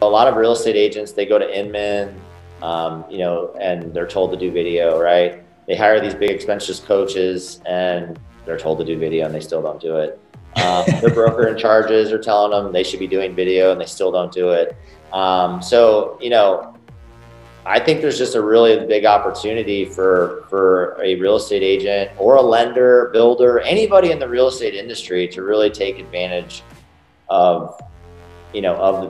A lot of real estate agents, they go to Inman, and they're told to do video, right? They hire these big expensive coaches and they're told to do video and they still don't do it. Their broker in charges are telling them they should be doing video and they still don't do it. I think there's just a really big opportunity for a real estate agent or a lender, builder, anybody in the real estate industry to really take advantage of the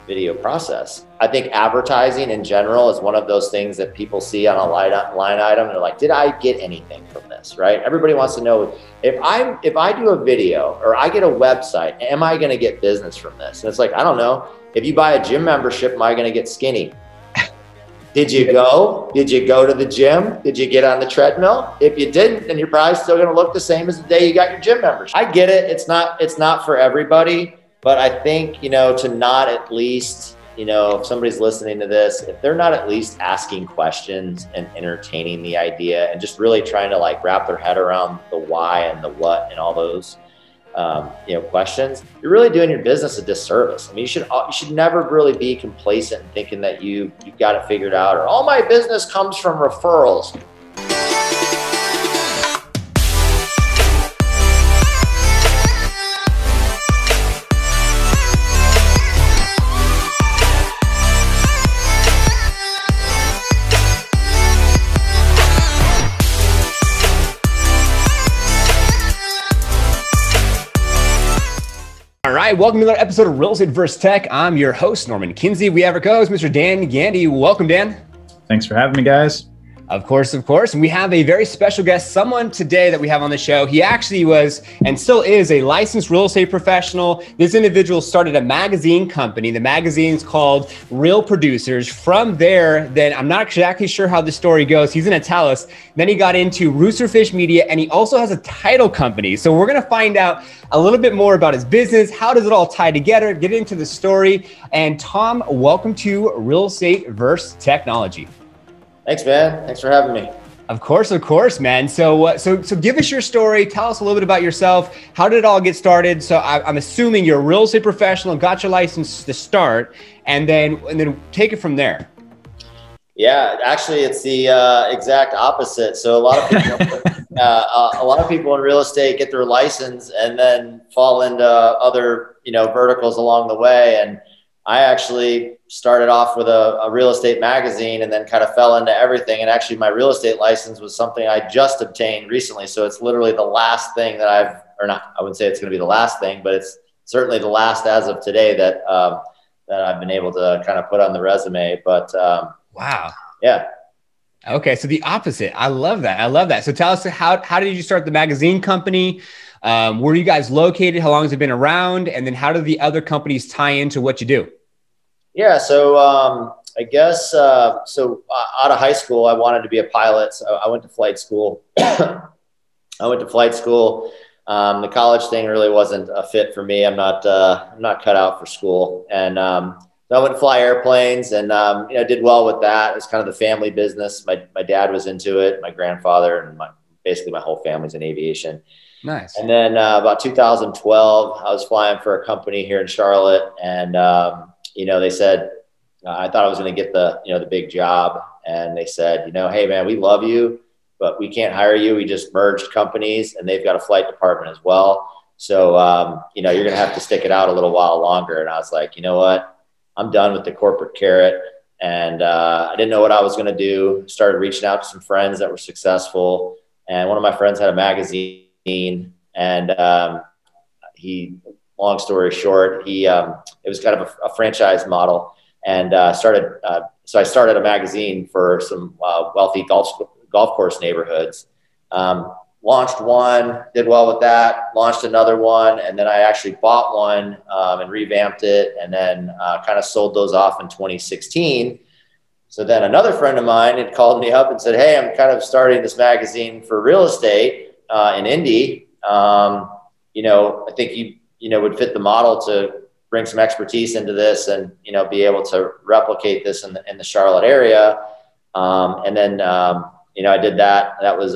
video process. I think advertising in general is one of those things that people see on a line item. They're like, did I get anything from this, right? Everybody wants to know, if I do a video or I get a website, am I going to get business from this? And it's like, I don't know. If you buy a gym membership, am I going to get skinny? Did you go? Did you go to the gym? Did you get on the treadmill? If you didn't, then you're probably still going to look the same as the day you got your gym membership. I get it. It's not for everybody, but I think, to not at least, if somebody's listening to this, if they're not at least asking questions and entertaining the idea and just really trying to wrap their head around the why and the what and all those, questions, you're really doing your business a disservice. I mean, you should never really be complacent and thinking that you've got it figured out, or all my business comes from referrals. All right, welcome to another episode of Real Estate vs. Tech. I'm your host, Norman Kinsey. We have our co-host, Mr. Dan Gandy. Welcome, Dan. Thanks for having me, guys. Of course. And we have a very special guest, someone today that we have on the show. He actually was and still is a licensed real estate professional. This individual started a magazine company. The magazine's called Real Producers. From there, then I'm not exactly sure how the story goes. He's going to tell us. Then he got into Roosterfish Media, and he also has a title company. So we're going to find out a little bit more about his business. How does it all tie together? Get into the story. And Tom, welcome to Real Estate vs. Technology. Thanks, man. Thanks for having me. Of course, man. So give us your story. Tell us a little bit about yourself. How did it all get started? So I'm assuming you're a real estate professional, got your license to start, and then take it from there. Yeah, actually, it's the exact opposite. So a lot of people in real estate get their license and then fall into other verticals along the way. And I actually started off with a real estate magazine and then kind of fell into everything. And actually my real estate license was something I just obtained recently. So it's literally the last thing that I wouldn't say it's going to be the last thing, but it's certainly the last as of today that I've been able to kind of put on the resume. But wow. Yeah. Okay. So the opposite. I love that. So tell us, how did you start the magazine company? Where are you guys located? How long has it been around? And then how do the other companies tie into what you do? Yeah. So I guess, out of high school, I wanted to be a pilot. So I went to flight school. The college thing really wasn't a fit for me. I'm not cut out for school. And so I went to fly airplanes and, did well with that. It was kind of the family business. My dad was into it, my grandfather, and basically my whole family's in aviation. Nice. And then about 2012, I was flying for a company here in Charlotte, and they said, I thought I was going to get the big job, and they said, hey man, we love you, but we can't hire you. We just merged companies, and they've got a flight department as well. So you're going to have to stick it out a little while longer. And I was like, you know what? I'm done with the corporate carrot. And I didn't know what I was going to do. Started reaching out to some friends that were successful, and one of my friends had a magazine. And long story short, it was kind of a franchise model, and so I started a magazine for some wealthy golf course neighborhoods. Launched one, did well with that, launched another one, and then I actually bought one and revamped it, and then kind of sold those off in 2016. So then another friend of mine had called me up and said, hey, I'm kind of starting this magazine for real estate in Indy. I think you would fit the model to bring some expertise into this and, be able to replicate this in the Charlotte area. And then I did that. That was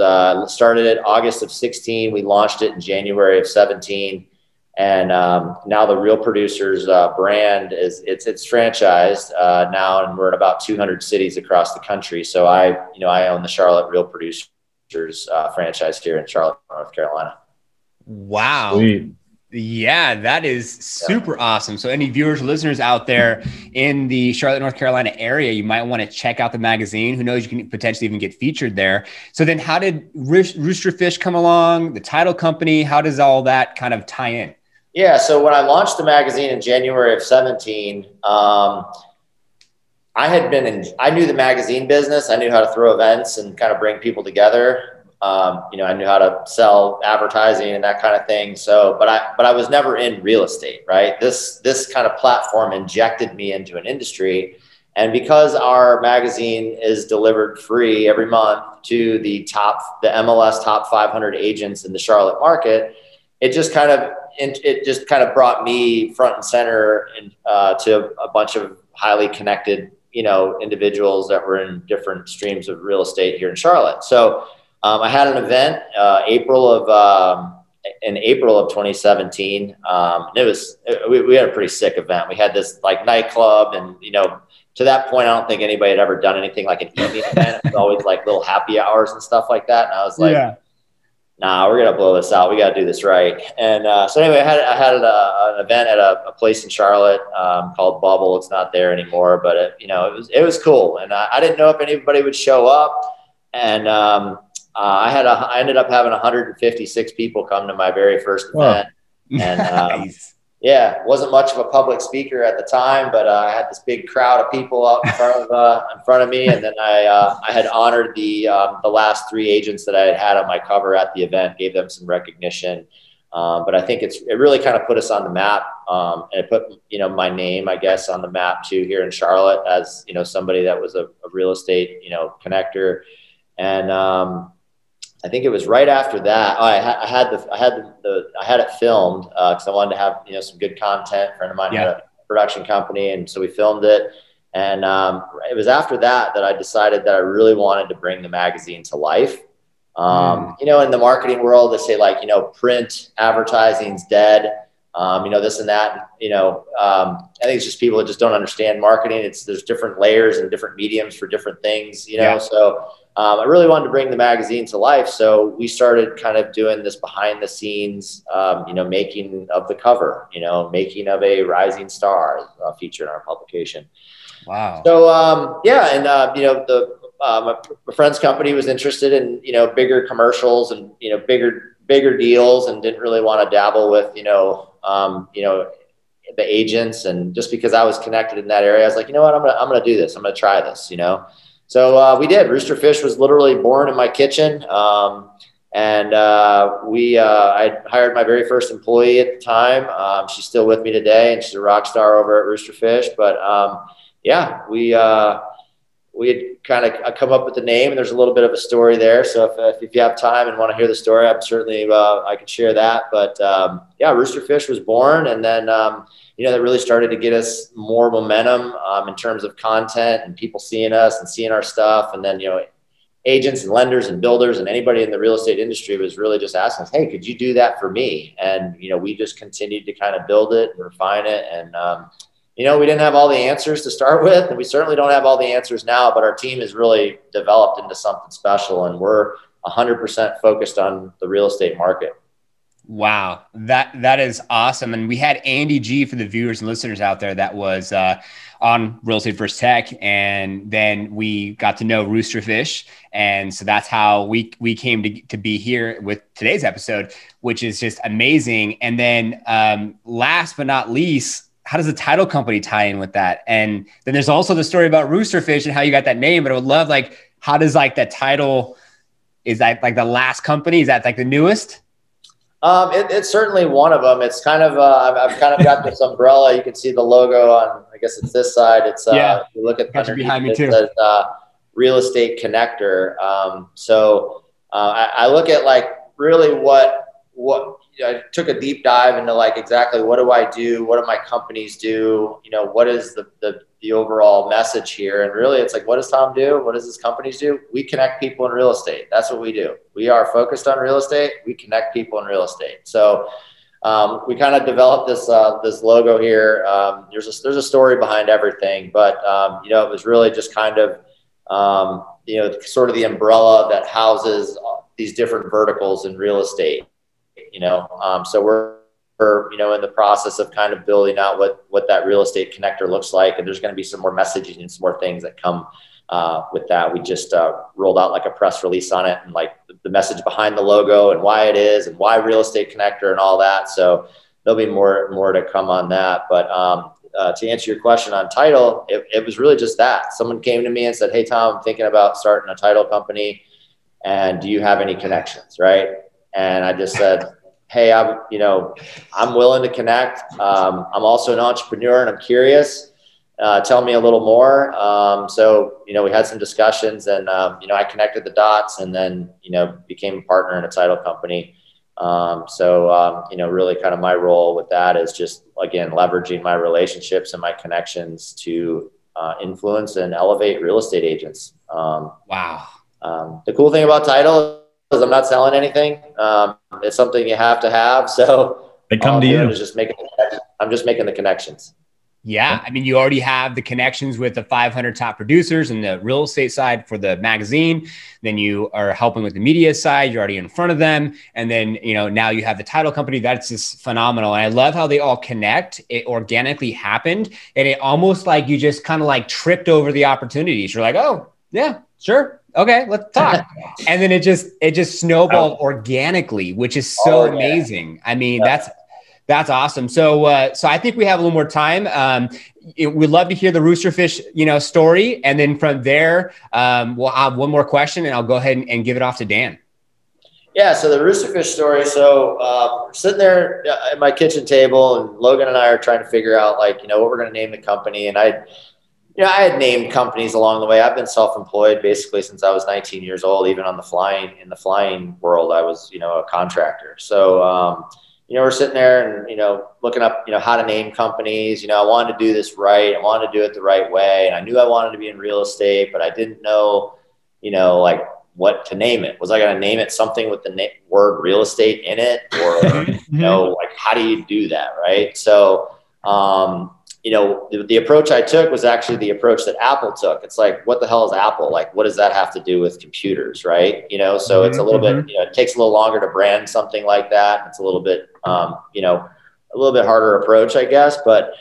started in August of 16. We launched it in January of 17. And now the Real Producers brand it's franchised now, and we're in about 200 cities across the country. So I own the Charlotte Real Producers franchise here in Charlotte, North Carolina. Wow. Sweet. Yeah, that is super awesome. So any viewers, listeners out there in the Charlotte, North Carolina area, you might want to check out the magazine. Who knows, you can potentially even get featured there. So then how did Roosterfish come along, the title company? How does all that kind of tie in? Yeah, so when I launched the magazine in January of 17, I knew the magazine business. I knew how to throw events and kind of bring people together. I knew how to sell advertising and that kind of thing. So, but I was never in real estate, right? This kind of platform injected me into an industry. And because our magazine is delivered free every month to the MLS top 500 agents in the Charlotte market, it just kind of brought me front and center to a bunch of highly connected, individuals that were in different streams of real estate here in Charlotte. So I had an event in April of 2017. We had a pretty sick event. We had this like nightclub, and to that point, I don't think anybody had ever done anything like an evening event. It was always like little happy hours and stuff like that. And I was like, nah, we're gonna blow this out. We got to do this right. And so anyway, I had an event at a place in Charlotte called Bubble. It's not there anymore, but it was cool. And I didn't know if anybody would show up. And I ended up having 156 people come to my very first event. And Nice. yeah, wasn't much of a public speaker at the time, but I had this big crowd of people out in front of me. And then I had honored the last 3 agents that I had on my cover at the event, gave them some recognition. But I think it really kind of put us on the map, and it put my name, I guess, on the map too here in Charlotte as somebody that was a real estate connector. And I think it was right after that. I had it filmed because I wanted to have some good content. A friend of mine had a production company, and so we filmed it. And it was after that I decided that I really wanted to bring the magazine to life. In the marketing world, they say like print advertising's dead. This and that. I think it's just people that just don't understand marketing. There's different layers and different mediums for different things. So. I really wanted to bring the magazine to life. So we started kind of doing this behind the scenes, making of the cover, making of a rising star feature in our publication. Wow. So, my friend's company was interested in, bigger commercials and, bigger deals, and didn't really want to dabble with, the agents. And just because I was connected in that area, I was like, you know what, I'm going to do this. I'm going to try this, So we did. Roosterfish was literally born in my kitchen. I hired my very first employee at the time. She's still with me today, and she's a rock star over at Roosterfish. But we had kind of come up with the name, and there's a little bit of a story there. So if you have time and want to hear the story, I'm certainly I can share that. But Roosterfish was born, and then that really started to get us more momentum in terms of content and people seeing us and seeing our stuff. And then agents and lenders and builders and anybody in the real estate industry was really just asking us, hey, could you do that for me? And we just continued to kind of build it and refine it. And we didn't have all the answers to start with, and we certainly don't have all the answers now, but our team has really developed into something special, and we're 100% focused on the real estate market. Wow. That is awesome. And we had Andy G, for the viewers and listeners out there, that was on Real Estate First Tech. And then we got to know Roosterfish. And so that's how we came to be here with today's episode, which is just amazing. And then last but not least, how does the title company tie in with that? And then there's also the story about Roosterfish and how you got that name, but I would love, how does that title, is that like the last company? Is that like the newest? It's certainly one of them. It's kind of, I've kind of got this umbrella. You can see the logo on, I guess it's this side. It's, if you look at behind me too. It says, Real Estate Connector. I look at really what I took a deep dive into exactly what do I do? What do my companies do? What is the overall message here? And really it's what does Tom do? What does his companies do? We connect people in real estate. That's what we do. We are focused on real estate. We connect people in real estate. So we kind of developed this this logo here. There's a story behind everything, but you know, it was really just kind of you know, sort of the umbrella that houses these different verticals in real estate. You know, so we're you know, in the process of kind of building out what that real estate connector looks like, and there's going to be some more messaging and some more things that come with that. We just rolled out like a press release on it, and like the message behind the logo and why it is and why real estate connector and all that. So there'll be more to come on that. But to answer your question on title, it was really just that. Someone came to me and said, "Hey, Tom, I'm thinking about starting a title company, and do you have any connections?" Right. And I just said, "Hey, I'm willing to connect. I'm also an entrepreneur and I'm curious. Tell me a little more." So, you know, we had some discussions, and, you know, I connected the dots, and then, you know, became a partner in a title company. You know, really kind of my role with that is just, again, leveraging my relationships and my connections to influence and elevate real estate agents. Wow. The cool thing about title is I'm not selling anything. It's something you have to have. So they come to you. I'm just making the connections. Yeah. I mean, you already have the connections with the 500 top producers and the real estate side for the magazine. Then you are helping with the media side. You're already in front of them. And then, you know, now you have the title company. That's just phenomenal. And I love how they all connect. It organically happened. And it almost like you just kind of like tripped over the opportunities. You're like, oh, yeah, sure. Okay, let's talk. And then it just snowballed organically, which is so amazing. I mean, that's awesome. So I think we have a little more time. We'd love to hear the Roosterfish, you know, story. And then from there, we'll have one more question, and I'll go ahead and give it off to Dan. Yeah. So the Roosterfish story. So sitting there at my kitchen table, and Logan and I are trying to figure out, like, you know, what we're going to name the company. And I had named companies along the way. I've been self-employed basically since I was 19 years old. Even in the flying world, I was, you know, a contractor. So, you know, we're sitting there and, you know, looking up, you know, how to name companies. You know, I wanted to do this right. I wanted to do it the right way. And I knew I wanted to be in real estate, but I didn't know, you know, like what to name it. Was I going to name it something with the word real estate in it? Or, you know, like, how do you do that? Right. So, you know, the approach I took was actually the approach that Apple took. It's like, what the hell is Apple? Like, what does that have to do with computers? Right. You know, so it's a little bit, you know, it takes a little longer to brand something like that. It's a little bit, you know, a little bit harder approach, I guess. But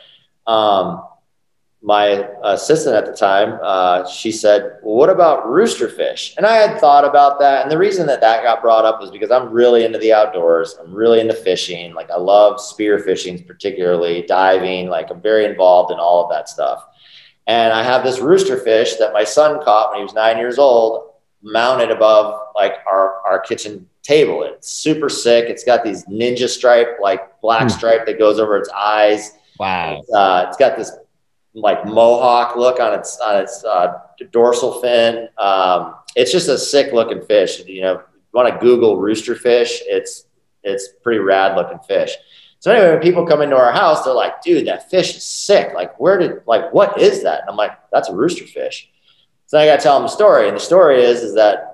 my assistant at the time, she said, "Well, what about Roosterfish?" And I had thought about that. And the reason that got brought up was because I'm really into the outdoors. I'm really into fishing. Like, I love spear fishing, particularly diving. Like, I'm very involved in all of that stuff. And I have this roosterfish that my son caught when he was 9 years old, mounted above like our kitchen table. It's super sick. It's got these ninja stripe, like black stripe that goes over its eyes. Wow. It's got this like mohawk look on its dorsal fin. It's just a sick looking fish. You know, if you want to Google roosterfish, it's pretty rad looking fish. So anyway, when people come into our house, they're like, "Dude, that fish is sick. Like, what is that?" And I'm like, "That's a roosterfish." So I got to tell them the story. And the story is that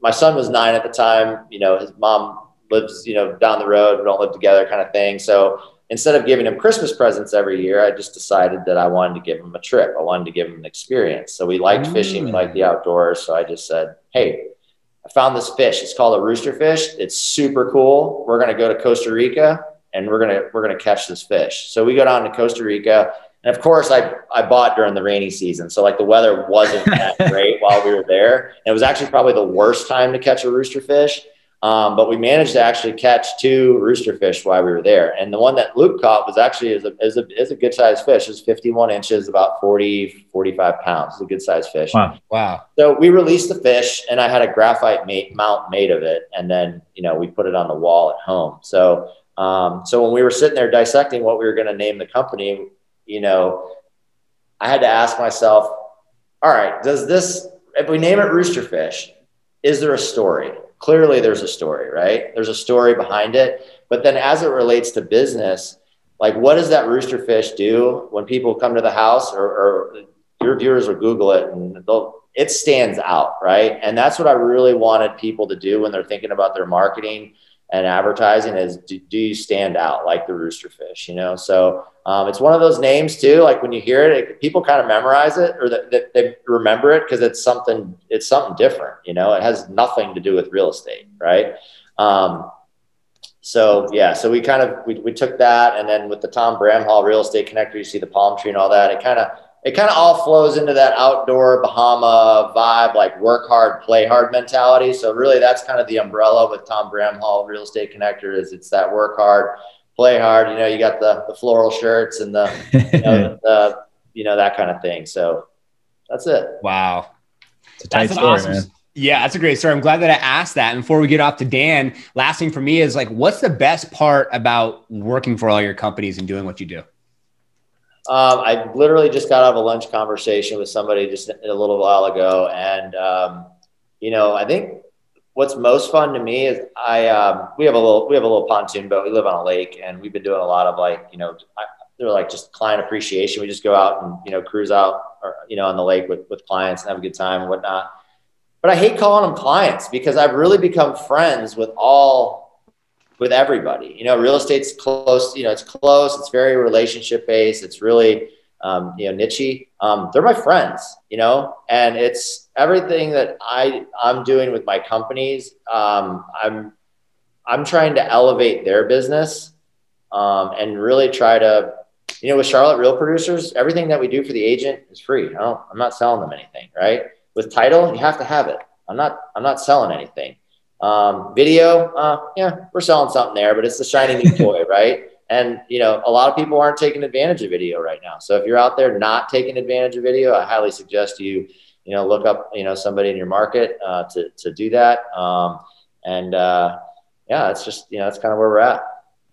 my son was 9 at the time. You know, his mom lives, you know, down the road. We don't live together, kind of thing. So instead of giving him Christmas presents every year, I just decided that I wanted to give him a trip. I wanted to give him an experience. So we liked fishing. We liked the outdoors. So I just said, "Hey, I found this fish. It's called a roosterfish. It's super cool. We're going to go to Costa Rica and we're going to catch this fish." So we go down to Costa Rica. And of course I bought during the rainy season. So like the weather wasn't that great while we were there. And it was actually probably the worst time to catch a roosterfish. But we managed to actually catch 2 roosterfish while we were there. And the one that Luke caught was actually is a good sized fish. It's 51 inches, about 40, 45 pounds. It's a good sized fish. Wow. So we released the fish, and I had a graphite mount made of it. And then, you know, we put it on the wall at home. So when we were sitting there dissecting what we were going to name the company, you know, I had to ask myself, all right, if we name it Roosterfish, is there a story? Clearly there's a story, right? There's a story behind it. But then as it relates to business, like, what does that roosterfish do when people come to the house, or your viewers will Google it and it stands out, right? And that's what I really wanted people to do when they're thinking about their marketing. and advertising is, do you stand out like the roosterfish, you know? So it's one of those names too. Like when you hear it, people kind of memorize it, or that they remember it because it's something different, you know. It has nothing to do with real estate, right? So yeah, so we took that, and then with the Tom Bramhall Real Estate Connector, you see the palm tree and all that. It kind of all flows into that outdoor Bahama vibe, like work hard, play hard mentality. So really, that's kind of the umbrella with Tom Bramhall Real Estate Connector. Is it's that work hard, play hard. You know, you got the floral shirts and the that kind of thing. So that's it. Wow, it's a tight story, man. Yeah, that's a great story. I'm glad that I asked that. And before we get off to Dan, last thing for me is like, what's the best part about working for all your companies and doing what you do? I literally just got out of a lunch conversation with somebody just a little while ago. And, I think what's most fun to me is we have a little pontoon boat. We live on a lake, and we've been doing a lot of they're like just client appreciation. We just go out and, cruise out on the lake with clients and have a good time and whatnot. But I hate calling them clients because I've really become friends with everybody. Real estate's close, it's close. It's very relationship based. It's really, niche-y. They're my friends, and it's everything that I'm doing with my companies. I'm trying to elevate their business, and really try to, with Charlotte Real Producers, everything that we do for the agent is free. I'm not selling them anything, right? With title, you have to have it. I'm not selling anything. Video, we're selling something there, but it's the shiny new toy, right? And, a lot of people aren't taking advantage of video right now. So if you're out there not taking advantage of video, I highly suggest you look up, somebody in your market to do that. It's just, that's kind of where we're at.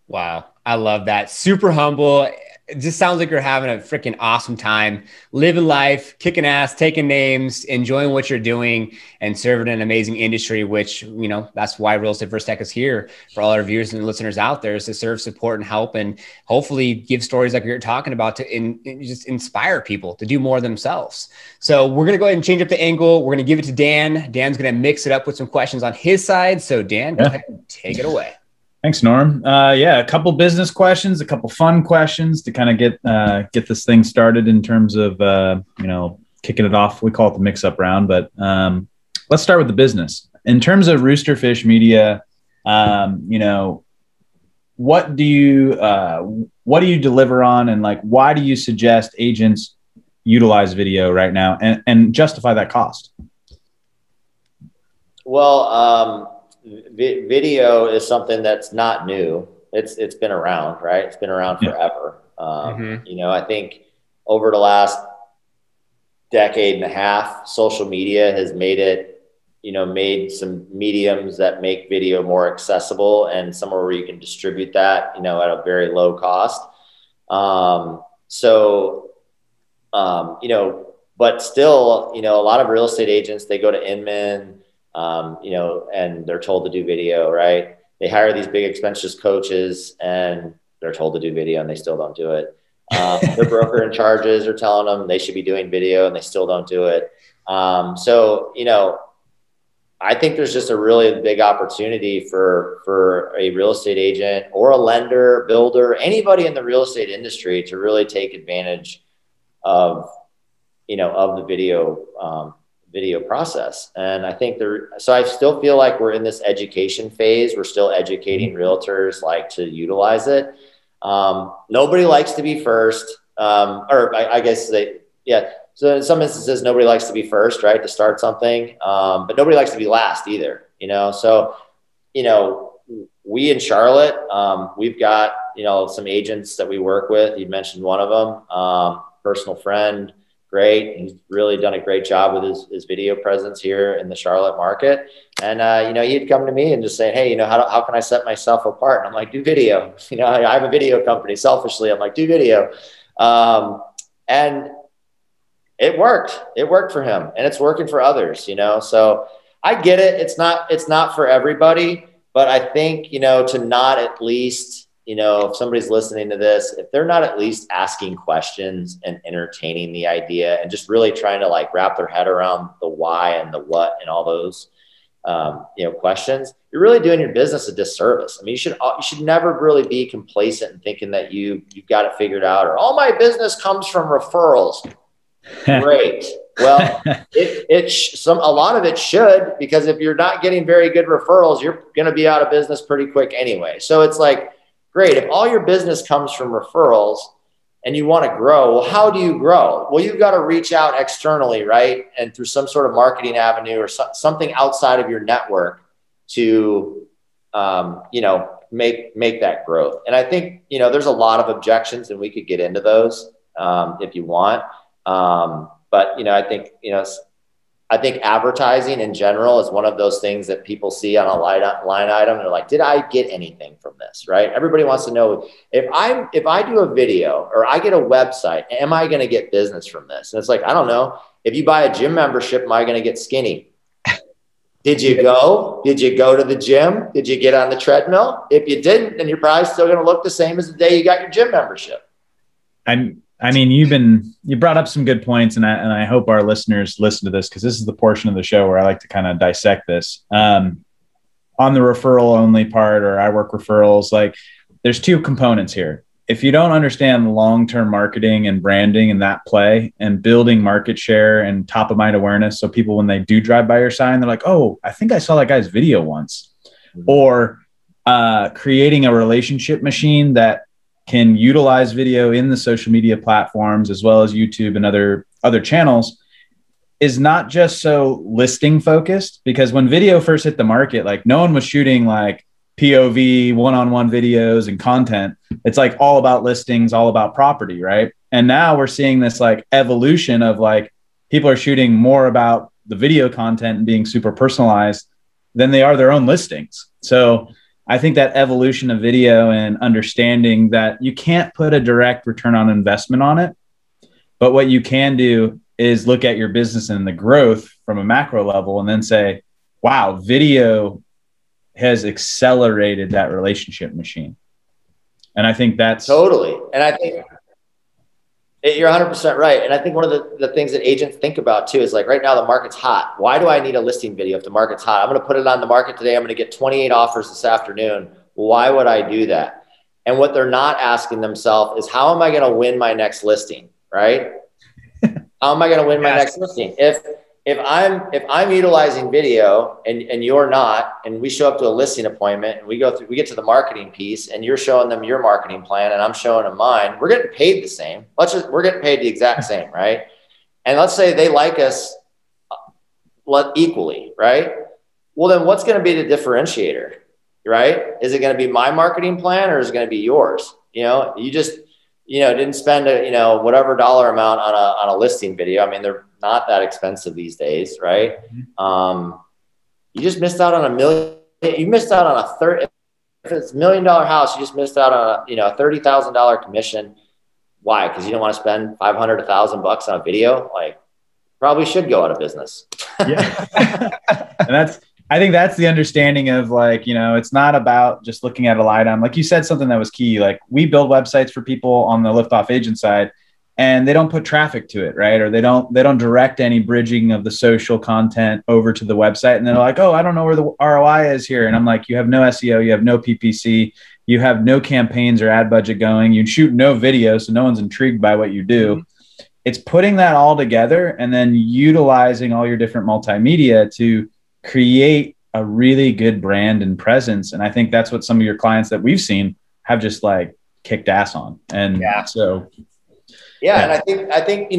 Wow. I love that. Super humble. It just sounds like you're having a freaking awesome time, living life, kicking ass, taking names, enjoying what you're doing, and serving an amazing industry, which, that's why Real Estate First Tech is here for all our viewers and listeners out there, is to serve, support, and help, and hopefully give stories like you're talking about to just inspire people to do more themselves. So we're going to go ahead and change up the angle. We're going to give it to Dan. Dan's going to mix it up with some questions on his side. So Dan, go ahead and take it away. Thanks, Norm. A couple business questions, a couple fun questions to kind of get this thing started in terms of, kicking it off. We call it the mix-up round, but let's start with the business. In terms of Roosterfish Media, what do you deliver on, and why do you suggest agents utilize video right now and justify that cost? Well, video is something that's not new. It's been around, right? It's been around forever. I think over the last decade and a half, social media has made some mediums that make video more accessible and somewhere where you can distribute that, at a very low cost. But still, a lot of real estate agents, they go to Inman, and they're told to do video, right? They hire these big expensive coaches and they're told to do video and they still don't do it. Their broker in charges are telling them they should be doing video and they still don't do it. I think there's just a really big opportunity for a real estate agent or a lender, builder, anybody in the real estate industry to really take advantage of the video process. And I think so I still feel like we're in this education phase. We're still educating realtors to utilize it. Nobody likes to be first. So in some instances, nobody likes to be first, right? To start something. But nobody likes to be last either, So, we in Charlotte, we've got, some agents that we work with. You mentioned one of them, personal friend. Great. He's really done a great job with his video presence here in the Charlotte market. And, he'd come to me and just say, hey, how can I set myself apart? And I'm like, do video. I have a video company. Selfishly, I'm like, do video. And it worked. It worked for him and it's working for others, So I get it. It's not for everybody, but I think, to not at least, if somebody's listening to this, if they're not at least asking questions and entertaining the idea and just really trying to wrap their head around the why and the what and all those, questions, you're really doing your business a disservice. I mean, you should never really be complacent and thinking that you've got it figured out, or all my business comes from referrals. Great. Well, a lot of it should, because if you're not getting very good referrals, you're going to be out of business pretty quick anyway. So it's like, great. If all your business comes from referrals and you want to grow, well, how do you grow? Well, you've got to reach out externally, right? And through some sort of marketing avenue or something outside of your network to, make that growth. And I think, there's a lot of objections, and we could get into those if you want. But I think advertising in general is one of those things that people see on a line item. They're like, did I get anything from this? Right? Everybody wants to know, if I do a video or I get a website, am I going to get business from this? And it's like, I don't know. If you buy a gym membership, am I going to get skinny? Did you go to the gym? Did you get on the treadmill? If you didn't, then you're probably still going to look the same as the day you got your gym membership. I mean, you brought up some good points, and I hope our listeners listen to this, because this is the portion of the show where I like to kind of dissect this. On the referral only part, or I work referrals, like there's two components here. If you don't understand long-term marketing and branding and that play and building market share and top of mind awareness, so people, when they do drive by your sign, they're like, oh, I think I saw that guy's video once, or creating a relationship machine that can utilize video in the social media platforms as well as YouTube and other channels, is not just so listing focused. Because when video first hit the market, like no one was shooting like POV one-on-one videos and content. It's like all about listings, all about property, right? And now we're seeing this like evolution of like people are shooting more about the video content and being super personalized than they are their own listings. So I think that evolution of video and understanding that you can't put a direct return on investment on it, but what you can do is look at your business and the growth from a macro level and then say, wow, video has accelerated that relationship machine. And I think that's totally. And I think you're 100% right. And I think one of the things that agents think about too is like, right now the market's hot. Why do I need a listing video if the market's hot? I'm going to put it on the market today. I'm going to get 28 offers this afternoon. Why would I do that? And what they're not asking themselves is, how am I going to win my next listing? Right? How am I going to win my next listing? If I'm utilizing video and you're not, and we show up to a listing appointment and we get to the marketing piece and you're showing them your marketing plan and I'm showing them mine, we're getting paid the same. We're getting paid the exact same, right? And let's say they like us equally, right? Well, then what's going to be the differentiator, right? Is it going to be my marketing plan, or is it going to be yours? You just, didn't spend whatever dollar amount on a listing video. I mean, they're not that expensive these days, right? You just missed out on $1 million. You missed out on if it's $1 million house, you just missed out on a $30,000 commission. Why? Because you don't want to spend $500, $1,000 on a video. Like, probably should go out of business. Yeah. And I think that's the understanding of like, it's not about just looking at a line item. Like you said, something that was key. Like, we build websites for people on the Liftoff agent side, and they don't put traffic to it, right? Or they don't direct any bridging of the social content over to the website. And they're like, oh, I don't know where the ROI is here. And I'm like, you have no SEO, you have no PPC, you have no campaigns or ad budget going, you shoot no video, so no one's intrigued by what you do. It's putting that all together and then utilizing all your different multimedia to create a really good brand and presence. And I think that's what some of your clients that we've seen have just like kicked ass on. And yeah. And I think,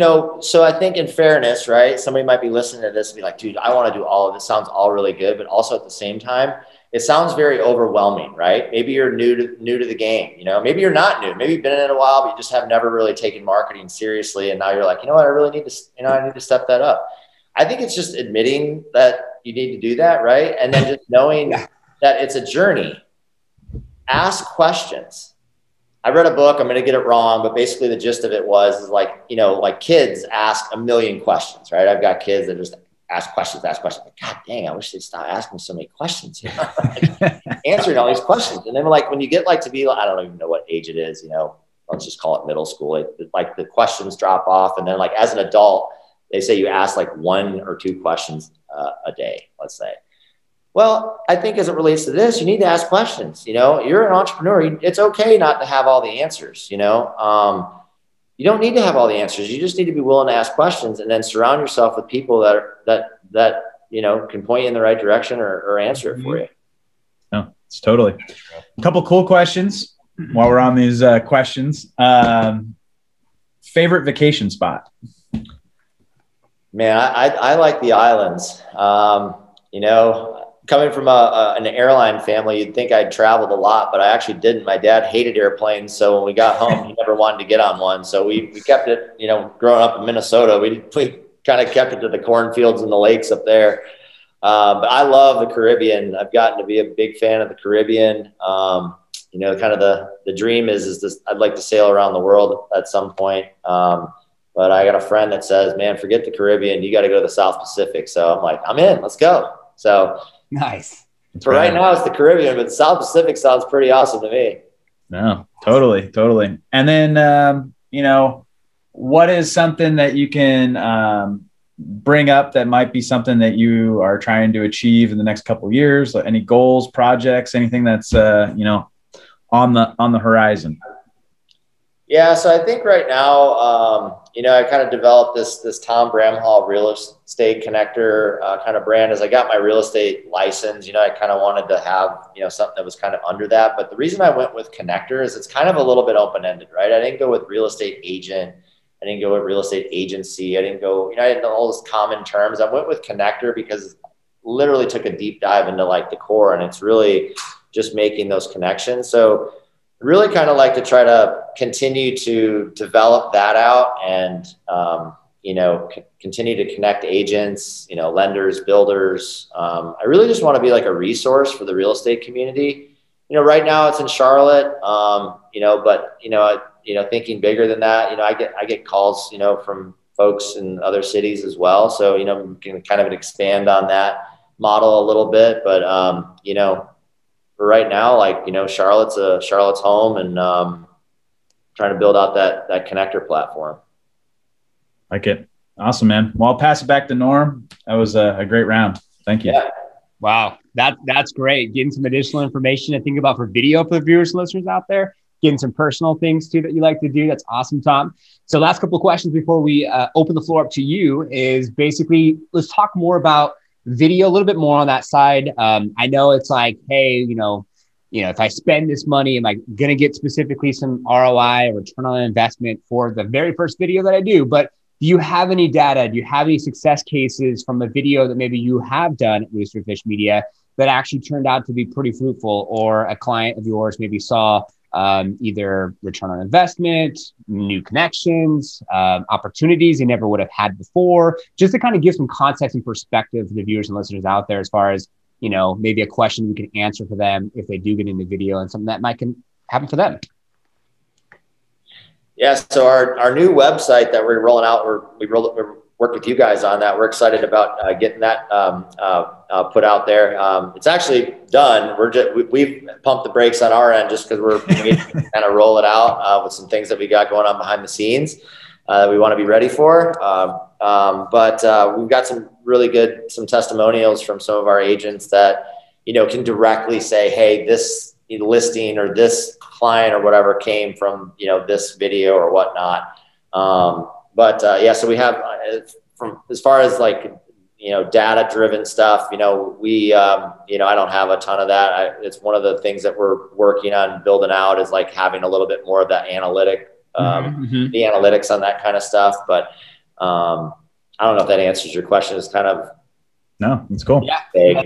so I think in fairness, right, somebody might be listening to this and be like, dude, I want to do all of this. Sounds all really good. But also at the same time, it sounds very overwhelming, right? Maybe you're new to the game, maybe you're not new. Maybe you've been in it a while, but you just have never really taken marketing seriously. And now you're like, what, I really need to, I need to step that up. I think it's just admitting that you need to do that, right? And then just knowing that it's a journey. Ask questions. I read a book, I'm going to get it wrong, but basically the gist of it is like, like kids ask a million questions, right? I've got kids that just ask questions. Like, God dang, I wish they'd stop asking so many questions, like, answering all these questions. And then like, when you get like to be, I don't even know what age it is, let's just call it middle school. Like the questions drop off. And then like, as an adult, they say you ask like 1 or 2 questions a day, let's say. Well, I think as it relates to this, you need to ask questions. You know, you're an entrepreneur. It's okay not to have all the answers, you know. You don't need to have all the answers. You just need to be willing to ask questions, and then surround yourself with people that you know, can point you in the right direction or answer it for you. No, it's totally. A couple cool questions while we're on these questions. Favorite vacation spot? Man, I like the islands. You know, coming from an airline family, you'd think I'd traveled a lot, but I actually didn't. My dad hated airplanes, so when we got home, he never wanted to get on one. So we kept it, you know, growing up in Minnesota, we kind of kept it to the cornfields and the lakes up there. But I love the Caribbean. I've gotten to be a big fan of the Caribbean. You know, kind of the dream is this, I'd like to sail around the world at some point. But I got a friend that says, man, forget the Caribbean. You got to go to the South Pacific. So I'm like, I'm in, let's go. So nice. For right now, it's the Caribbean, but the South Pacific sounds pretty awesome to me. No, totally. And then, you know, what is something that you can bring up that might be something that you are trying to achieve in the next couple of years? Any goals, projects, anything that's, you know, on the horizon? Yeah, so I think right now, you know, I kind of developed this Tom Bramhall real estate connector kind of brand. As I got my real estate license, you know, I kind of wanted to have, you know, something that was kind of under that. But the reason I went with connector is it's kind of a little bit open-ended, right? I didn't go with real estate agent. I didn't go with real estate agency. I didn't go, you know, I didn't know all those common terms. I went with connector because literally took a deep dive into like the core, and it's really just making those connections. So really kind of like to try to continue to develop that out and, you know, continue to connect agents, you know, lenders, builders. I really just want to be like a resource for the real estate community. You know, right now it's in Charlotte, you know, but, you know, thinking bigger than that, you know, I get calls, you know, from folks in other cities as well. So, you know, we can kind of expand on that model a little bit, but, you know, for right now, like, you know, Charlotte's home, and trying to build out that connector platform. Like it. Awesome, man. Well, I'll pass it back to Norm. That was a great round. Thank you. Yeah. Wow. That's great. Getting some additional information to think about for video for the viewers and listeners out there. Getting some personal things too that you like to do. That's awesome, Tom. So last couple of questions before we open the floor up to you is basically, let's talk more about video, a little bit more on that side. I know it's like, hey, you know, if I spend this money, am I going to get specifically some ROI or return on investment for the very first video that I do? But do you have any data? Do you have any success cases from a video that maybe you have done at Roosterfish Media that actually turned out to be pretty fruitful, or a client of yours maybe saw either return on investment, new connections, opportunities they never would have had before, just to kind of give some context and perspective to the viewers and listeners out there as far as, you know, maybe a question we can answer for them if they do get into video and something that might can happen for them. Yeah. So our new website that we're rolling out, we worked with you guys on that. We're excited about getting that put out there. It's actually done. We've pumped the brakes on our end just because we're kind of roll it out with some things that we got going on behind the scenes that we want to be ready for. But we've got some really good, some testimonials from some of our agents that, you know, can directly say, hey, this listing or this client or whatever came from, you know, this video or whatnot. Yeah, so we have from as far as like, you know, data driven stuff, you know, we, you know, I don't have a ton of that. It's one of the things that we're working on building out is like having a little bit more of that analytic, the analytics on that kind of stuff. But I don't know if that answers your question. It's kind of, no, it's cool. Yeah.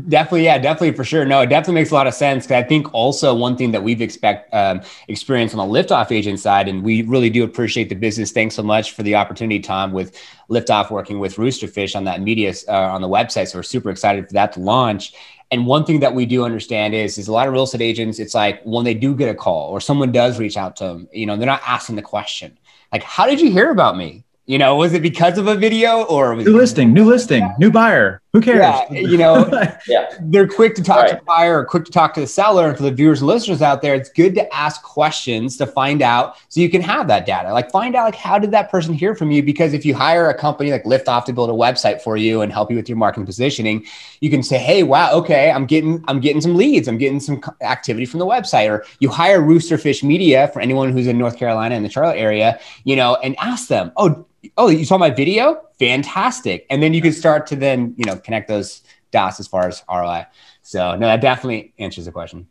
Definitely. Yeah, definitely for sure. No, it definitely makes a lot of sense. Cause I think also one thing that we've experienced on the Liftoff agent side, and we really do appreciate the business. Thanks so much for the opportunity, Tom, with Liftoff working with Roosterfish on that media, on the website. So we're super excited for that to launch. And one thing that we do understand is a lot of real estate agents, it's like when they do get a call or someone does reach out to them, you know, they're not asking the question, like, how did you hear about me? You know, was it because of a video or was new listing, new buyer? Who cares? Yeah, Yeah. they're quick to talk to the buyer or quick to talk to the seller. And for the viewers and listeners out there, it's good to ask questions to find out so you can have that data. Like find out like how did that person hear from you? Because if you hire a company like Liftoff to build a website for you and help you with your marketing positioning, you can say, hey, wow, okay, I'm getting some leads, I'm getting some activity from the website. Or you hire Roosterfish Media for anyone who's in North Carolina and the Charlotte area, and ask them, oh, you saw my video? Fantastic. And then you can start to then, connect those dots as far as ROI. So no, that definitely answers the question.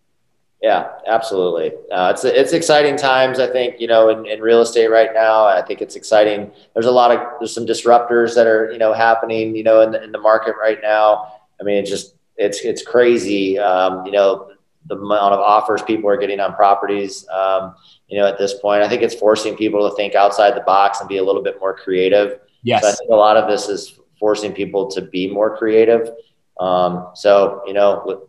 Yeah, absolutely. It's exciting times, I think, in real estate right now. I think it's exciting. There's some disruptors that are, happening, in the market right now. I mean, it's crazy. The amount of offers people are getting on properties, at this point. I think it's forcing people to think outside the box and be a little bit more creative. Yes. So I think a lot of this is forcing people to be more creative.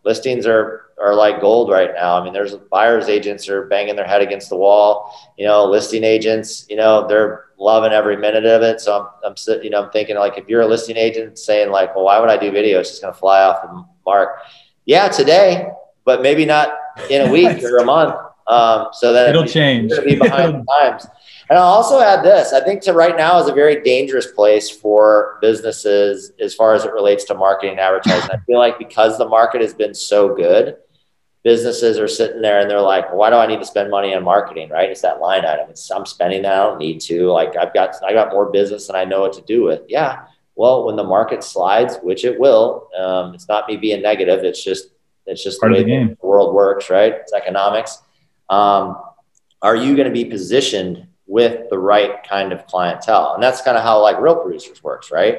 Listings are like gold right now. I mean, there's buyers agents are banging their head against the wall, listing agents, they're loving every minute of it. So I'm thinking like, if you're a listing agent saying like, well, why would I do video? It's just going to fly off the mark. Yeah, today, but maybe not in a week or a month. So then it'll change. You're going to be behind the times. And I'll also add this, I think right now is a very dangerous place for businesses as far as it relates to marketing and advertising. I feel like because the market has been so good, businesses are sitting there and they're like, well, why do I need to spend money on marketing? Right? It's that line item. I'm spending that. I don't need to. Like I got more business than I know what to do with. Yeah. Well, when the market slides, which it will, it's not me being negative. It's just part the way of the game. The world works, right? It's economics. Are you going to be positioned with the right kind of clientele? And that's kind of how like Real Producers works, right?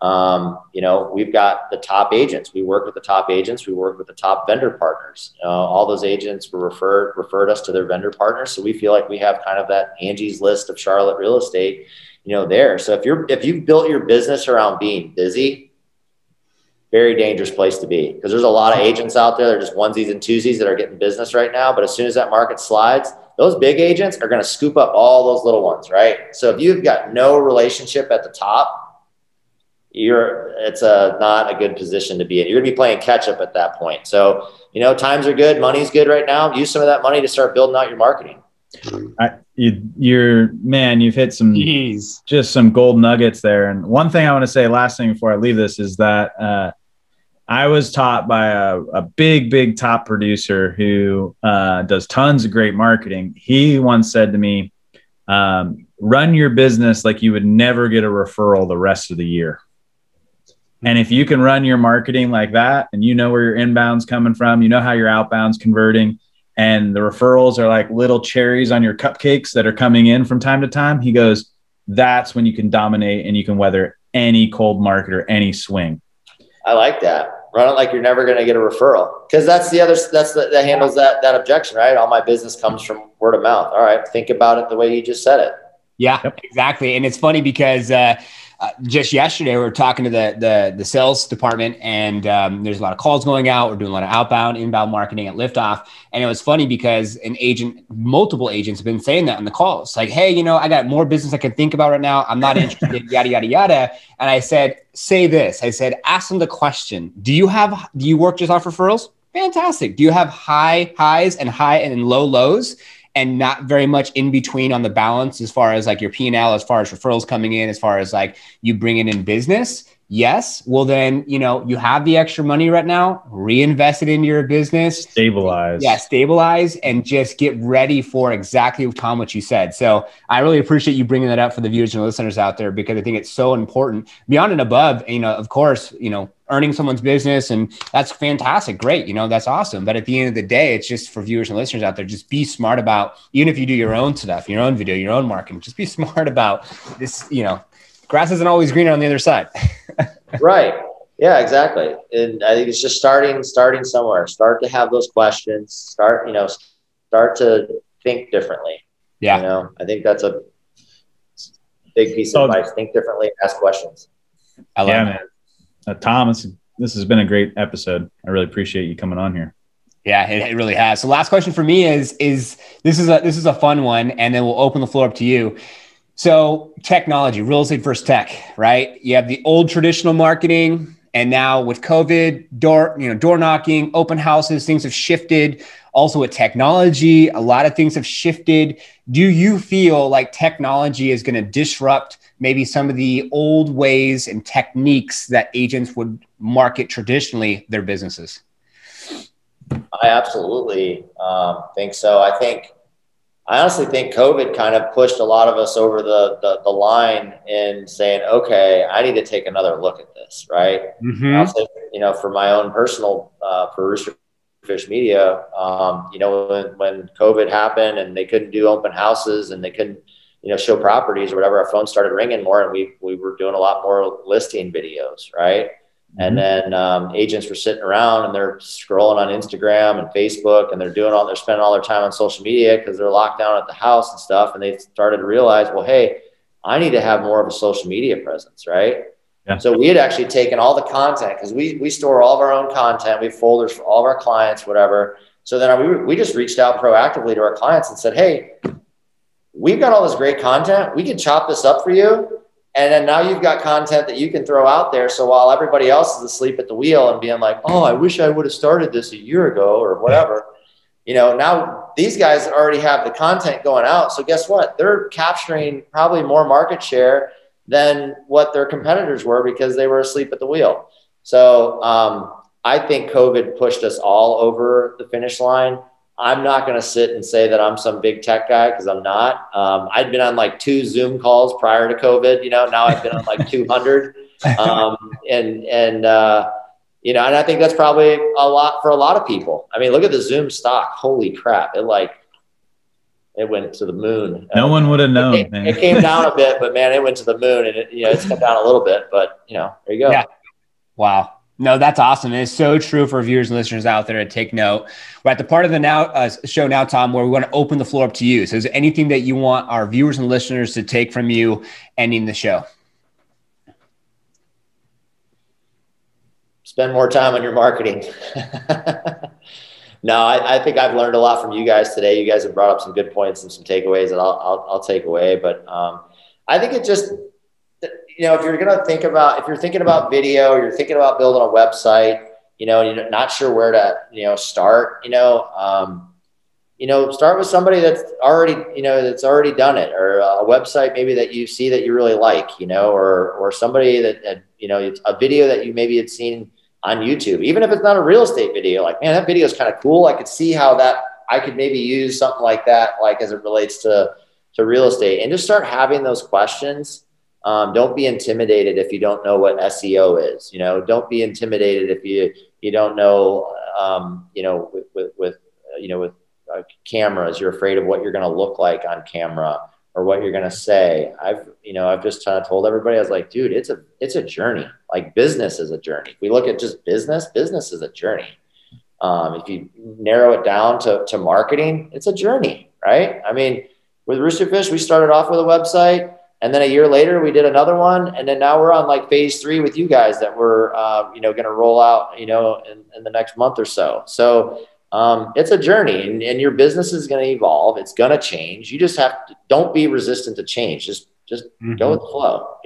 We've got the top agents. We work with the top agents. We work with the top vendor partners. All those agents were referred us to their vendor partners. So we feel like we have kind of that Angie's List of Charlotte real estate, there. So if you've built your business around being busy, very dangerous place to be, because there's a lot of agents out there. They're just onesies and twosies that are getting business right now. But as soon as that market slides, those big agents are going to scoop up all those little ones, right? So if you've got no relationship at the top, it's not a good position to be in. You're going to be playing catch up at that point. So, times are good. Money's good right now. Use some of that money to start building out your marketing. You've hit some gold nuggets there. And one thing I want to say, last thing before I leave this, is that I was taught by a big top producer who does tons of great marketing. He once said to me, run your business like you would never get a referral the rest of the year. And if you can run your marketing like that, and where your inbound's coming from, how your outbound's converting, and the referrals are like little cherries on your cupcakes that are coming in from time to time, he goes, that's when you can dominate and you can weather any cold market or any swing. I like that. Run it like you're never going to get a referral, because that handles that objection, right? All my business comes from word of mouth. All right. Think about it the way you just said it. Yeah, exactly. And it's funny because just yesterday we were talking to the sales department, and there's a lot of calls going out. We're doing a lot of outbound, inbound marketing at Liftoff. And it was funny because multiple agents have been saying that on the calls. Like, hey, I got more business I can think about right now. I'm not interested, yada, yada, yada. And I said, say this. I said, ask them the question. Do you work just off referrals? Fantastic. Do you have high highs and high and low lows, and not very much in between on the balance as far as like your P&L, as far as referrals coming in, as far as like you bringing in business? Yes. Well, then, you have the extra money right now, reinvest it into your business. Stabilize. Yeah. Stabilize and just get ready for exactly, Tom, what you said. So I really appreciate you bringing that up for the viewers and listeners out there, because I think it's so important beyond and above, of course, earning someone's business, and that's fantastic. Great. That's awesome. But at the end of the day, it's just for viewers and listeners out there, just be smart about, even if you do your own stuff, your own video, your own marketing, just be smart about this, grass isn't always greener on the other side. Right. Yeah, exactly. And I think it's just starting somewhere. Start to have those questions. Start to think differently. Yeah. I think that's a big piece of advice. Think differently, ask questions. I love that. Tom, this has been a great episode. I really appreciate you coming on here. Yeah, it really has. So last question for me is this is a fun one, and then we'll open the floor up to you. So technology, real estate versus tech, right? You have the old traditional marketing, And now with COVID, door knocking, open houses, things have shifted. Also with technology, a lot of things have shifted. Do you feel like technology is going to disrupt maybe some of the old ways and techniques that agents would market traditionally their businesses? I absolutely think so. I honestly think COVID kind of pushed a lot of us over the line in saying, okay, I need to take another look at this, right? Mm-hmm. I'll say, for my own personal, for Rooster Fish Media, when COVID happened and they couldn't do open houses and they couldn't, show properties or whatever, our phone started ringing more and we were doing a lot more listing videos, right? And then agents were sitting around and they're scrolling on Instagram and Facebook and they're spending all their time on social media because they're locked down at the house and stuff. And they started to realize, well, hey, I need to have more of a social media presence, right? Yeah. So we had actually taken all the content because we store all of our own content. We have folders for all of our clients, whatever. So then we just reached out proactively to our clients and said, hey, we've got all this great content. We can chop this up for you. And then now you've got content that you can throw out there. So while everybody else is asleep at the wheel and being like, oh, I wish I would have started this a year ago or whatever, now these guys already have the content going out. So guess what? They're capturing probably more market share than what their competitors were because they were asleep at the wheel. So I think COVID pushed us all over the finish line. I'm not going to sit and say that I'm some big tech guy because I'm not. I'd been on like 2 Zoom calls prior to COVID, now I've been on like 200. And I think that's probably a lot for a lot of people. I mean, look at the Zoom stock. Holy crap. It went to the moon. No one would have known. It came down a bit, but man, it went to the moon and it's come down a little bit, but there you go. Yeah. Wow. No, that's awesome. And it's so true for viewers and listeners out there to take note. We're at the part of the show now, Tom, where we want to open the floor up to you. So is there anything that you want our viewers and listeners to take from you ending the show? Spend more time on your marketing. No, I think I've learned a lot from you guys today. You guys have brought up some good points and some takeaways that I'll take away. But I think it just, if you're thinking about video, you're thinking about building a website, and you're not sure where to, start, start with somebody that's already done it, or a website maybe that you see that you really like, or somebody that, a video that you maybe had seen on YouTube, even if it's not a real estate video, like, man, that video is kind of cool. I could see how I could maybe use something like that, like as it relates to real estate, and just start having those questions. Don't be intimidated if you don't know what SEO is. Don't be intimidated if you don't know. With cameras, you're afraid of what you're going to look like on camera or what you're going to say. I've just kind of told everybody, I was like, dude, it's a journey. Like business is a journey. If we look at just business is a journey. If you narrow it down to marketing, it's a journey, right? I mean, with Rooster Fish, we started off with a website. And then a year later, we did another one. And then now we're on like phase 3 with you guys that we're, going to roll out, in the next month or so. So it's a journey and your business is going to evolve. It's going to change. You just don't be resistant to change. Just go with the flow,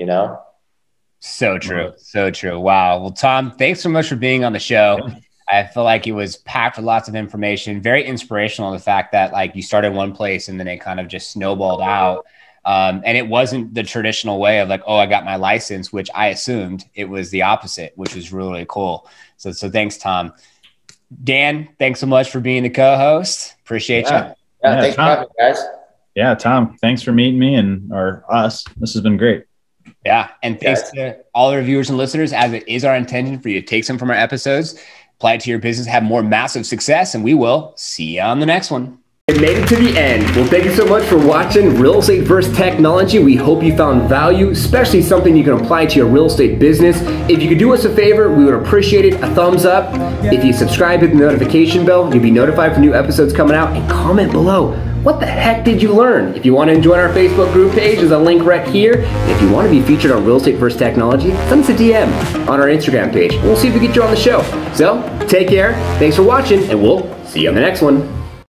So true. So true. Wow. Well, Tom, thanks so much for being on the show. I feel like it was packed with lots of information, very inspirational. The fact that like you started one place and then it kind of just snowballed out. And it wasn't the traditional way of like, oh, I got my license, which I assumed. It was the opposite, which was really, really cool. So thanks, Tom. Dan, thanks so much for being the co-host. Appreciate you. Yeah, thanks Tom, for having me, guys. Yeah, Tom, thanks for meeting me or us. This has been great. Yeah. And thanks to all our viewers and listeners, as it is our intention for you to take some from our episodes, apply it to your business, have more massive success, and we will see you on the next one. You made it to the end. Well, thank you so much for watching Real Estate vs. Technology. We hope you found value, especially something you can apply to your real estate business. If you could do us a favor, we would appreciate it. A thumbs up. If you subscribe, hit the notification bell. You'll be notified for new episodes coming out. And comment below, what the heck did you learn? If you want to join our Facebook group page, there's a link right here. And if you want to be featured on Real Estate vs. Technology, send us a DM on our Instagram page. We'll see if we get you on the show. So, take care. Thanks for watching, and we'll see you on the next one.